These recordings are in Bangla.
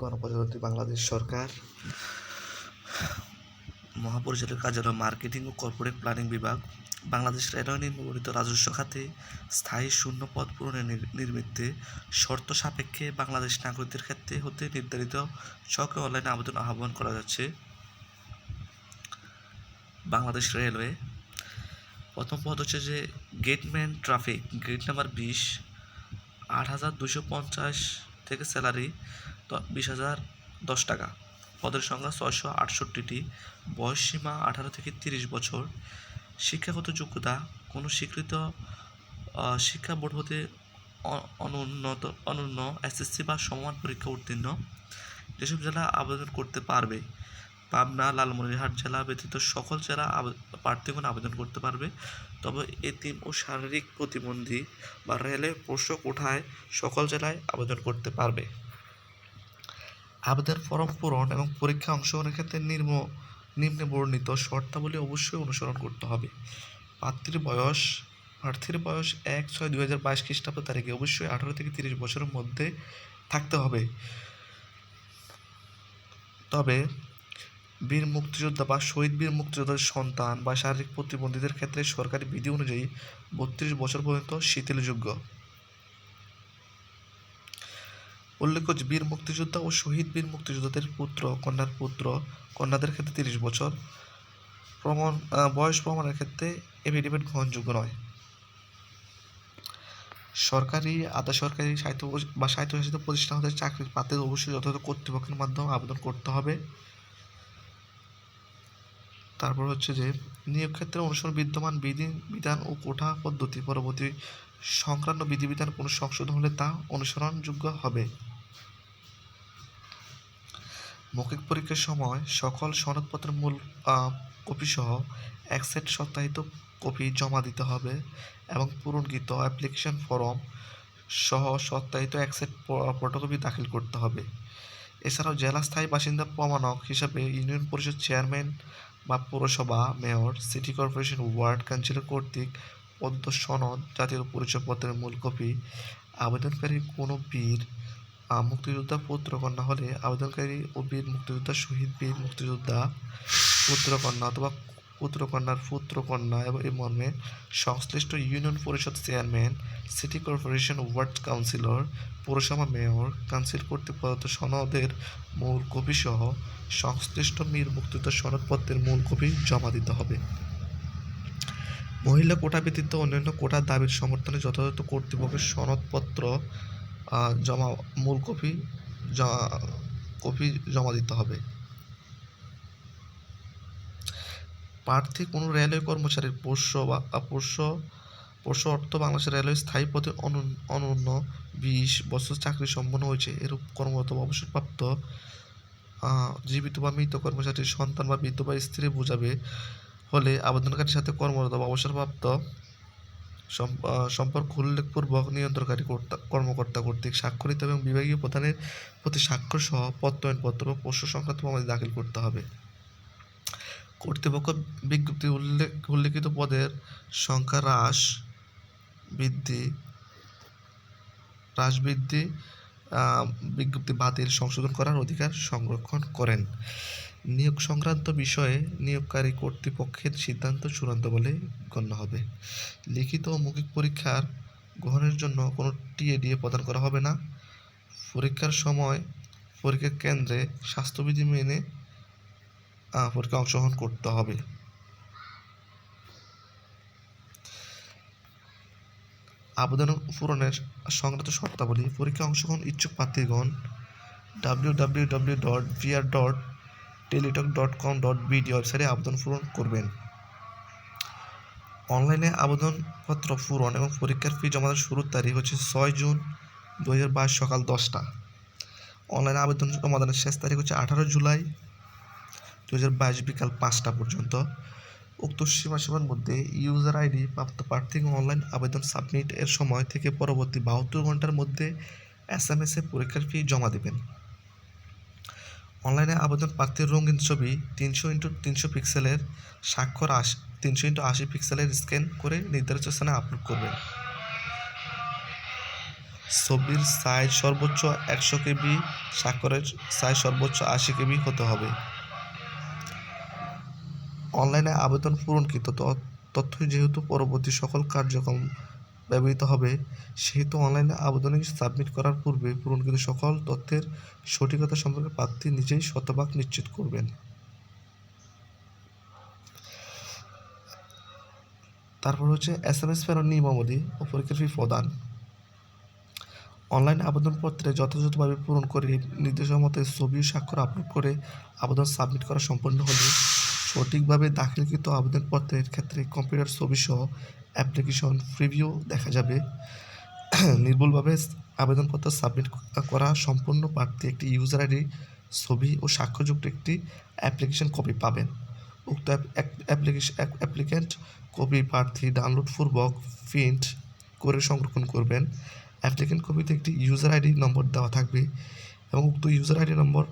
গণপ্রজাতন্ত্রী বাংলাদেশ সরকার, মহাপরিচালকের কার্যালয়, মার্কেটিং ও কর্পোরেট প্ল্যানিং বিভাগ, বাংলাদেশ রেলওয়ে নিম্নবর্ণিত রাজস্ব খাতে স্থায়ী শূন্য পদ পূরণের নিমিত্তে শর্ত সাপেক্ষে বাংলাদেশ নাগরিকদের ক্ষেত্রে হতে নির্ধারিত ছকে অনলাইনে আবেদন আহ্বান করা যাচ্ছে। বাংলাদেশ রেলওয়ে প্রথম পদ হচ্ছে যে গেটম্যান ট্রাফিক, গেট নাম্বার 20, 8,250 থেকে স্যালারি 20,010 টাকা। পদের সংখ্যা 668টি। বয়স সীমা 18 থেকে 30 বছর। শিক্ষাগত যোগ্যতা কোনো স্বীকৃত শিক্ষা বোর্ড হতে অনন্য এসএসসি বা সমমান পরীক্ষা উত্তীর্ণ। যেসব জেলা আবেদন করতে পারবে: পাবনা, লালমনিরহাট জেলা ব্যতীত সকল জেলা প্রার্থীগণ আবেদন করতে পারবে। তবে এতিম ও শারীরিক প্রতিবন্ধী বা রেলে পোষ্য কোঠায় সকল জেলায় আবেদন করতে পারবে। আবেদন ফরম পূরণ এবং পরীক্ষা অংশগ্রহণের ক্ষেত্রে নিম্নে বর্ণিত শর্তাবলী অবশ্যই অনুসরণ করতে হবে। প্রার্থীর বয়স 1/6/2022 খ্রিস্টাব্দ তারিখে অবশ্যই 18 থেকে 30 বছরের মধ্যে থাকতে হবে। তবে বীর মুক্তিযোদ্ধা বা শহীদ বীর মুক্তিযোদ্ধার সন্তান বা শারীরিক প্রতিবন্ধীদের ক্ষেত্রে সরকারি বিধি অনুযায়ী 32 বছর পর্যন্ত শিথিলযোগ্য। উল্লেখ্য যে বীর মুক্তিযোদ্ধা ও শহীদ বীর মুক্তিযোদ্ধাদের কন্যাদের ক্ষেত্রে 30 বছর। বয়স প্রমাণের ক্ষেত্রে এফিডেভিট গ্রহণযোগ্য নয়। সরকারি, আধা সরকারি, স্বায়ত্তশাসিত প্রতিষ্ঠান হতে চাকরির প্রার্থীদের অবশ্যই যথাযথ কর্তৃপক্ষের মাধ্যমে আবেদন করতে হবে। তারপর হচ্ছে যে নিয়োগ ক্ষেত্রে অনুসরণ বিদ্যমান বিধান ও কোটা পদ্ধতি পরবর্তী সংক্রান্ত বিধিবিধান কোনো সংশোধন হলে তা অনুসরণযোগ্য হবে। মৌখিক পরীক্ষার সময় সকল সনদপত্রের মূল কপি সহ এক সেট সত্যায়িত কপি জমা দিতে হবে এবং পূরণকৃত অ্যাপ্লিকেশন ফর্ম সহ সত্যায়িত এক সেট ফটোকপি দাখিল করতে হবে। এছাড়াও জেলা স্থায়ী বাসিন্দা প্রমাণক হিসাবে ইউনিয়ন পরিষদ চেয়ারম্যান বা পৌরসভা mayor, city corporation, ward councillor কর্তৃক প্রদত্ত সনদ, জাতীয় পরিচয়পত্রের মূল কপি। আবেদনকারী কোনো বীর মুক্তিযোদ্ধা পুত্রকন্যা হলে আবেদনকারী ও বীর মুক্তিযোদ্ধা, শহীদ বীর মুক্তিযোদ্ধা পুত্রকন্যা অথবা পুত্রকন্যার পুত্রকন্যা এবং এই মর্মে সংশ্লিষ্ট ইউনিয়ন পরিষদ chairman, city corporation, ward councillor, পৌরসভা মেয়র, কাউন্সিল কর্তৃক প্রদত্ত সনদের মূল কপি সহ সংশ্লিষ্ট বীর মুক্তিযোদ্ধার সনদপত্রের মূল কপি জমা দিতে হবে। মহিলা কোটা ব্যতীত অন্যান্য কোটার দাবির সমর্থনে যথাযথ কর্তৃপক্ষের সনদপত্র মূল কপি জমা দিতে হবে। প্রার্থী কোনো রেলওয়ে কর্মচারীর পোষ্য অর্থ বাংলাদেশ রেলওয়ে স্থায়ী পদে অনূন্য 20 বছর চাকরি সম্পন্ন হয়েছে এরূপ কর্মরত বা অবসরপ্রাপ্ত জীবিত বা মৃত কর্মচারীর সন্তান বা বিধবা স্ত্রী বোঝাবে হলে আবেদনকারীর সাথে কর্মরত বা অবসরপ্রাপ্ত সম্পর্ক উল্লেখপূর্বক নিয়ন্ত্রণকারী কর্মকর্তা কর্তৃক স্বাক্ষরিত এবং বিভাগীয় প্রধানের প্রতি স্বাক্ষর সহ প্রত্যয়নপত্র বা পোষ্য সংক্রান্ত প্রমাণ দাখিল করতে হবে। কর্তৃপক্ষ বিজ্ঞপ্তি উল্লেখিত পদের সংখ্যা হ্রাস বৃদ্ধি বিজ্ঞপ্তি বাতিল, সংশোধন করার অধিকার সংরক্ষণ করেন। নিয়োগ সংক্রান্ত বিষয়ে নিয়োগকারী কর্তৃপক্ষের সিদ্ধান্ত চূড়ান্ত বলে গণ্য হবে। লিখিত ও মৌখিক পরীক্ষার গ্রহণের জন্য কোনো টিএডিএ প্রদান করা হবে না। পরীক্ষার সময় পরীক্ষার কেন্দ্রে স্বাস্থ্যবিধি মেনে পরীক্ষা অংশগ্রহণ করতে হবে। আবেদন পূরণের সংক্রান্ত শর্তাবলী: পরীক্ষা অংশগ্রহণ ইচ্ছুক প্রার্থীগণ www.vr.teletalk.com.bd ওয়েবসাইটে আবেদন পূরণ করবেন। অনলাইনে আবেদনপত্র পূরণ এবং পরীক্ষার ফি জমা দেওয়ার শুরুর তারিখ হচ্ছে 6 জুন 2022 সকাল 10টা। অনলাইনে আবেদন জমাদানের শেষ তারিখ হচ্ছে 18 জুলাই 2022 বিকাল 5টা পর্যন্ত। উক্ত সীমার মধ্যে ইউজার আইডি প্রাপ্ত প্রার্থীগণ অনলাইন আবেদন সাবমিট এর সময় থেকে পরবর্তী 72 ঘন্টার মধ্যে SMS এ পরীক্ষার ফি জমা দেবেন। অনলাইনে আবেদন প্রার্থীর রঙিন ছবি 300x300 পিক্সেলের, স্বাক্ষর 300x80 পিক্সেলের স্ক্যান করে নির্ধারিত স্থানে আপলোড করবেন। ছবির সাইজ সর্বোচ্চ 100 কেবি, স্বাক্ষরের সাইজ সর্বোচ্চ 80 কেবি হতে হবে। অনলাইনে আবেদন পূরণকৃত তথ্যই যেহেতু পরবর্তী সকল কার্যক্রম ব্যবহৃত হবে, সেহেতু অনলাইনে আবেদনে সাবমিট করার পূর্বে পূরণকৃত সকল তথ্যের সঠিকতা সম্পর্কে প্রার্থী নিজেই শতভাগ নিশ্চিত করবেন। তারপর হচ্ছে SMS প্রেরণ নিয়মাবলী ও পরীক্ষার ফি প্রদান। অনলাইন আবেদনপত্রে যথাযথভাবে পূরণ করে নির্দেশনা মতো ছবি ও স্বাক্ষর আপলোড করে আবেদন সাবমিট করা সম্পন্ন হলে সঠিকভাবে দাখিলকৃত আবেদনপত্রের ক্ষেত্রে কম্পিউটার ছবিসহ অ্যাপ্লিকেশন প্রিভিউ দেখা যাবে। নির্ভুলভাবে আবেদনপত্র সাবমিট করা সম্পূর্ণ প্রার্থী একটি ইউজার আইডি, ছবি ও স্বাক্ষরযুক্ত একটি অ্যাপ্লিকেশন কপি পাবেন। উক্ত অ্যাপ্লিকেন্ট কপি প্রার্থী ডাউনলোড পূর্বক প্রিন্ট করে সংরক্ষণ করবেন। অ্যাপ্লিকেন্ট কপিতে একটি ইউজার আইডি নম্বর দেওয়া থাকবে এবং উক্ত ইউজার আইডি নম্বর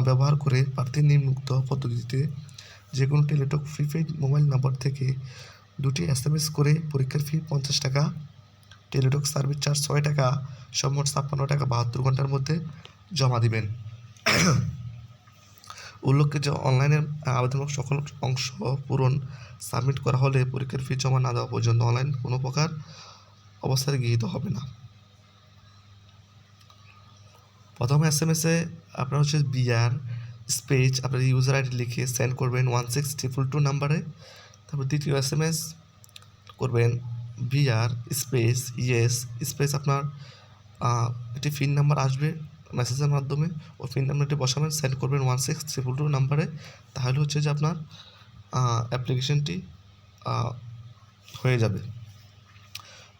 ব্যবহার করে প্রার্থীর নিম্নোক্ত পদ্ধতিতে যে কোনো টেলিটক প্রিপেইড মোবাইল নম্বর থেকে 2টি SMS করে পরীক্ষার ফি 50 টাকা, টেলিটক সার্ভিস চার্জ 6 টাকা, মোট 56 টাকা 72 ঘন্টার মধ্যে জমা দিবেন। উল্লেখ্য যে অনলাইনের আবেদনের সকল অংশ পূরণ সাবমিট করা হলে পরীক্ষার ফি জমা না দেওয়া পর্যন্ত অনলাইন কোনো প্রকার অবস্থায় গৃহীত হবে না। প্রথম SMS-এ আপনার হচ্ছে বিআর স্পেস আপনার ইউজার আইডি লিখে সেন্ড করবেন 16222 নাম্বারে। তারপর দ্বিতীয় SMS করবেন বিআর স্পেস ইয়েস স্পেস আপনার একটি পিন নাম্বার আসবে মেসেজের মাধ্যমে, ওই পিন নাম্বারটি বসাবেন, সেন্ড করবেন 16222 নাম্বারে। তাহলে হচ্ছে যে আপনার অ্যাপ্লিকেশনটি হয়ে যাবে।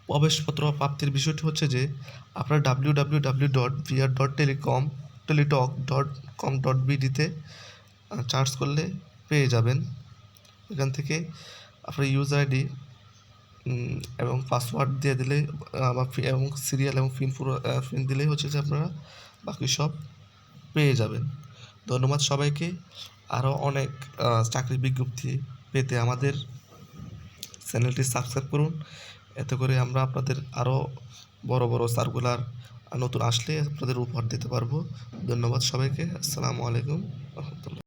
প্রবেশপত্র প্রাপ্তির বিষয়টি হচ্ছে যে আপনার www.vr.teletok.com.bd-তে সার্চ করলে পেয়ে যাবেন। এখান থেকে আপনার ইউজার আইডি এবং পাসওয়ার্ড দিয়ে দিলে এবং সিরিয়াল এবং পিন দিলেই হচ্ছে যে আপনারা বাকি সব পেয়ে যাবেন। ধন্যবাদ সবাইকে। আরও অনেক চাকরির বিজ্ঞপ্তি পেতে আমাদের চ্যানেলটি সাবস্ক্রাইব করুন, এতে করে আমরা আপনাদের আরও বড় বড় সার্কুলার নতুন আসলে আপনাদের উপহার দিতে পারবো। ধন্যবাদ সবাইকে। আসসালামু আলাইকুম রহমতুল্লাহ।